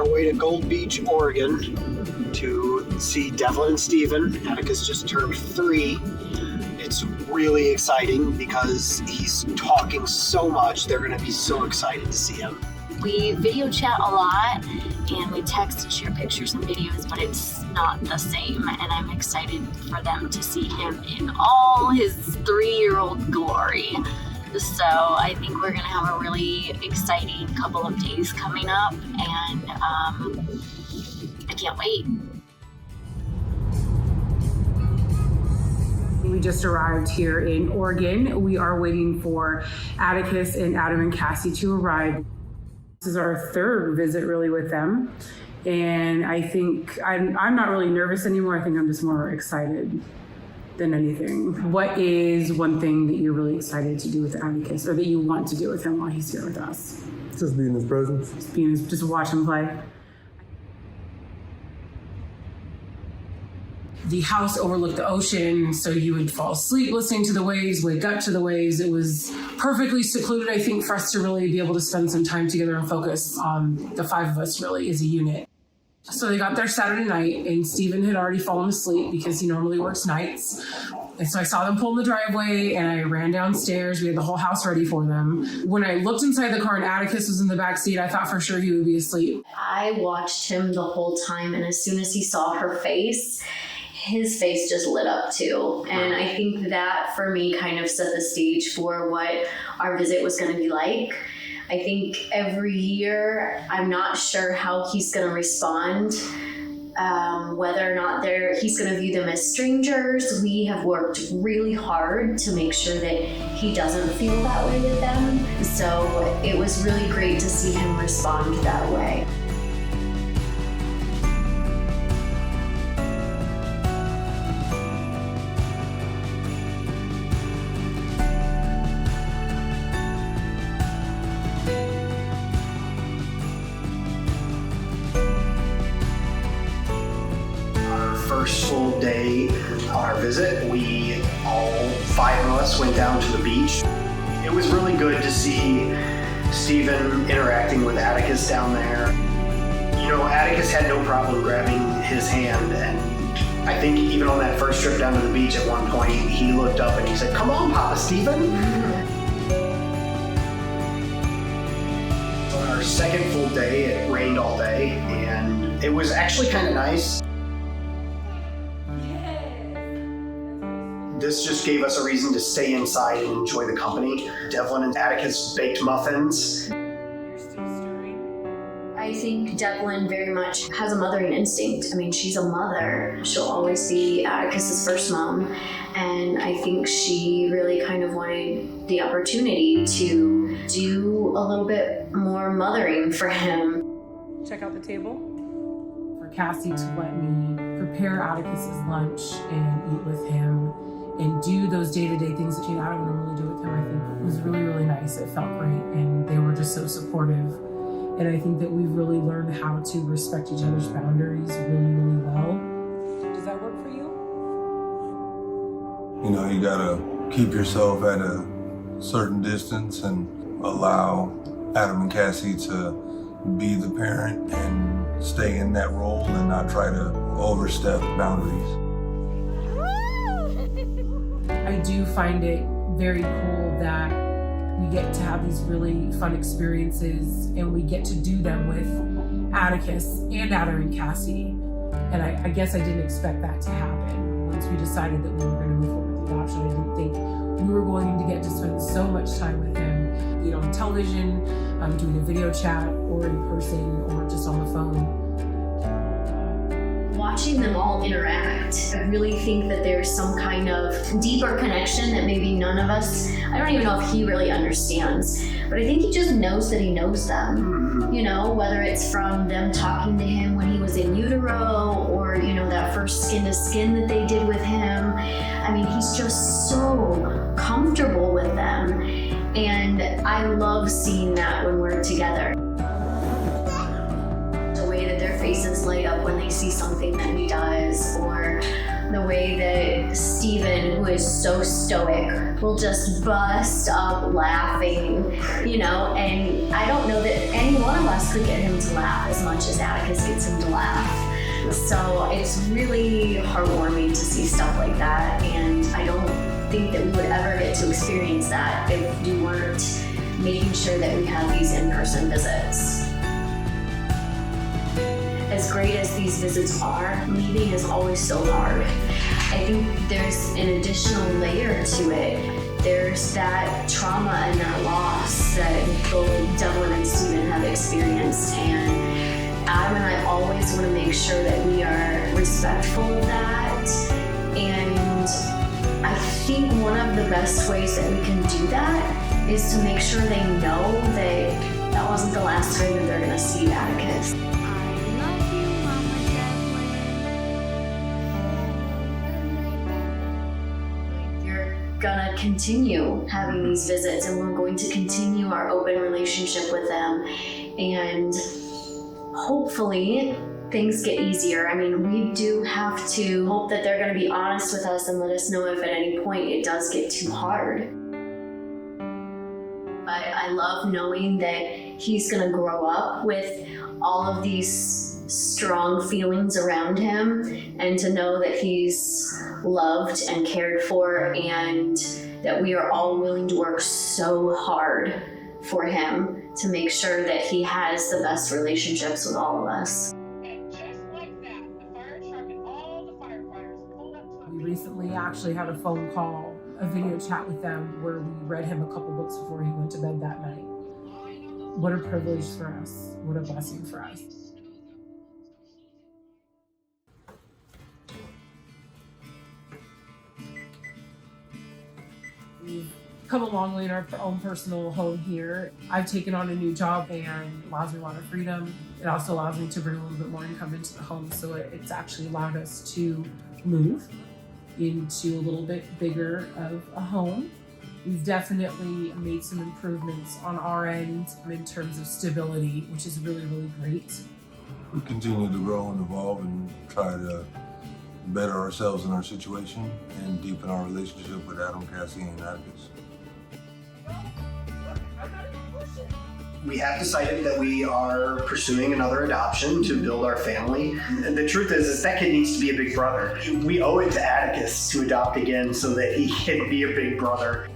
our way to Gold Beach, Oregon to see Devlin Stephen. Atticus just turned 3. It's really exciting because he's talking so much. They're going to be so excited to see him. We video chat a lot and we text and share pictures and videos, but it's not the same. And I'm excited for them to see him in all his 3-year-old glory. So I think we're going to have a really exciting couple of days coming up, and I can't wait. We just arrived here in Oregon. We are waiting for Atticus and Adam and Cassie to arrive. This is our 3rd visit really with them. And I think I'm not really nervous anymore. I think I'm just more excited than anything. What is one thing that you're really excited to do with Atticus, or that you want to do with him while he's here with us? Just be in his presence. Just watch him play. The house overlooked the ocean, so you would fall asleep listening to the waves, wake up to the waves. It was perfectly secluded, I think, for us to really be able to spend some time together and focus on the 5 of us really as a unit. So they got there Saturday night, and Stephen had already fallen asleep because he normally works nights. And so I saw them pull in the driveway, and I ran downstairs. We had the whole house ready for them. When I looked inside the car and Atticus was in the back seat, I thought for sure he would be asleep. I watched him the whole time, and as soon as he saw her face, his face just lit up too. And I think that for me kind of set the stage for what our visit was going to be like. I think every year, I'm not sure how he's going to respond, whether or not he's going to view them as strangers. We have worked really hard to make sure that he doesn't feel that way with them. So it was really great to see him respond that way. First full day on our visit, we all 5 of us went down to the beach. It was really good to see Stephen interacting with Atticus down there. You know, Atticus had no problem grabbing his hand, and I think even on that first trip down to the beach at one point, he looked up and he said, "Come on, Papa Stephen." On our second full day, it rained all day, and it was actually kind of nice. This just gave us a reason to stay inside and enjoy the company. Devlin and Atticus baked muffins. I think Devlin very much has a mothering instinct. I mean, she's a mother. She'll always be Atticus's first mom. And I think she really kind of wanted the opportunity to do a little bit more mothering for him. Check out the table. For Cassie to let me prepare Atticus's lunch and eat with him and do those day-to-day things that I would normally do with him, I think was really, really nice. It felt great, and they were just so supportive. And I think that we've really learned how to respect each other's boundaries really, really well. Does that work for you? You know, you gotta keep yourself at a certain distance and allow Adam and Cassie to be the parent and stay in that role and not try to overstep boundaries. I do find it very cool that we get to have these really fun experiences, and we get to do them with Atticus and Adam and Cassie. And I guess I didn't expect that to happen. Once we decided that we were going to move forward with the adoption, I didn't think we were going to get to spend so much time with him, be it on television, doing a video chat, or in person, or just on the phone. Watching them all interact, I really think that there's some kind of deeper connection that maybe none of us, I don't even know if he really understands, but I think he just knows that he knows them. You know, whether it's from them talking to him when he was in utero, or, you know, that first skin to skin that they did with him. I mean, he's just so comfortable with them. And I love seeing that when we're together. The way that their faces light up when they see something that he does, or the way that Stephen, who is so stoic, will just bust up laughing, you know, and I don't know that any one of us could get him to laugh as much as Atticus gets him to laugh. So it's really heartwarming to see stuff like that, and I don't think that we would ever get to experience that if we weren't making sure that we have these in-person visits. As great as these visits are, leaving is always so hard. I think there's an additional layer to it. There's that trauma and that loss that both Devlin and Stephen have experienced, and Adam and I always want to make sure that we are respectful of that. And I think one of the best ways that we can do that is to make sure they know that that wasn't the last time that they're going to see Atticus. Gonna continue having these visits, and we're going to continue our open relationship with them, and hopefully things get easier. I mean, we do have to hope that they're going to be honest with us and let us know if at any point it does get too hard. But I love knowing that he's going to grow up with all of these strong feelings around him, and to know that he's loved and cared for, and that we are all willing to work so hard for him to make sure that he has the best relationships with all of us. And just like that, the fire truck and all the firefighters pulled up to We recently actually had a phone call, a video chat with them where we read him a couple books before he went to bed that night. What a privilege for us. What a blessing for us. We've come a long way in our own personal home here. I've taken on a new job and allows me a lot of freedom. It also allows me to bring a little bit more income into the home, so it's actually allowed us to move into a little bit bigger of a home. We've definitely made some improvements on our end in terms of stability, which is really, really great. We continue to grow and evolve and try to better ourselves in our situation and deepen our relationship with Adam, Cassie, and Atticus. We have decided that we are pursuing another adoption to build our family. And the truth is that kid needs to be a big brother. We owe it to Atticus to adopt again so that he can be a big brother.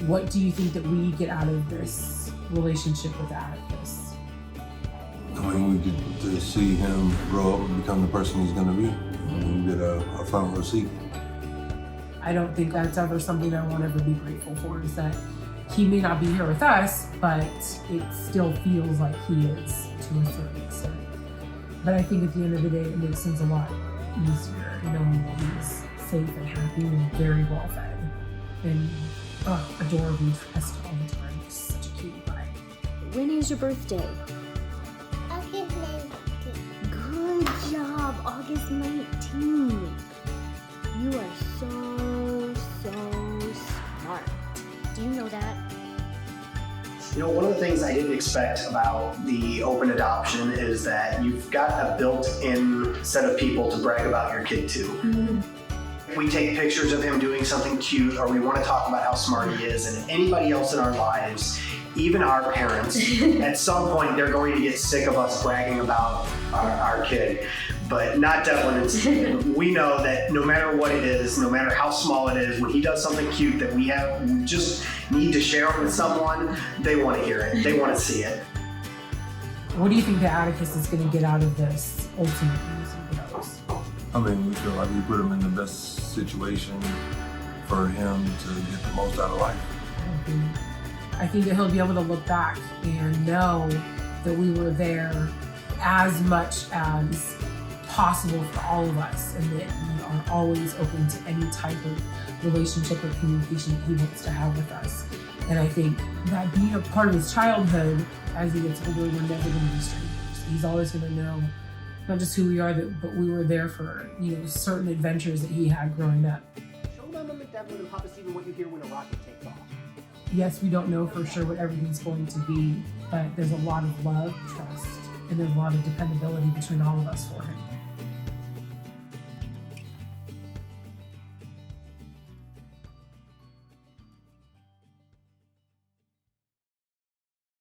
What do you think that we get out of this relationship with Atticus? I mean, we get to see him grow up and become the person he's going to be. And we get a front row seat. I don't think that's ever something I won't ever be grateful for, is that he may not be here with us, but it still feels like he is to a certain extent. But I think at the end of the day, it makes things a lot easier, knowing that he's safe and happy and very well fed and adorably dressed all the time. He's such a cutie pie. When is your birthday? August 19th. Good job, August 19th. You are so smart. Do you know that? You know, one of the things I didn't expect about the open adoption is that you've got a built-in set of people to brag about your kid to. Mm-hmm. We take pictures of him doing something cute, or we want to talk about how smart he is, and anybody else in our lives, even our parents, at some point they're going to get sick of us bragging about our kid. But not Devlin and Stephen. We know that no matter what it is, no matter how small it is, when he does something cute that we just need to share with someone, they want to hear it. They want to see it. What do you think that Atticus is going to get out of this ultimately? I mean, we feel like we put him in the best situation for him to get the most out of life. I think that he'll be able to look back and know that we were there as much as possible for all of us, and that we are always open to any type of relationship or communication that he wants to have with us. And I think that being a part of his childhood, as he gets older, we're never going to be strangers. He's always going to know not just who we are, but we were there for, certain adventures that he had growing up. Show Mama Devlin and Papa Stephen what you hear when a rocket takes off. Yes, we don't know for sure what everything's going to be, but there's a lot of love, trust, and there's a lot of dependability between all of us for him.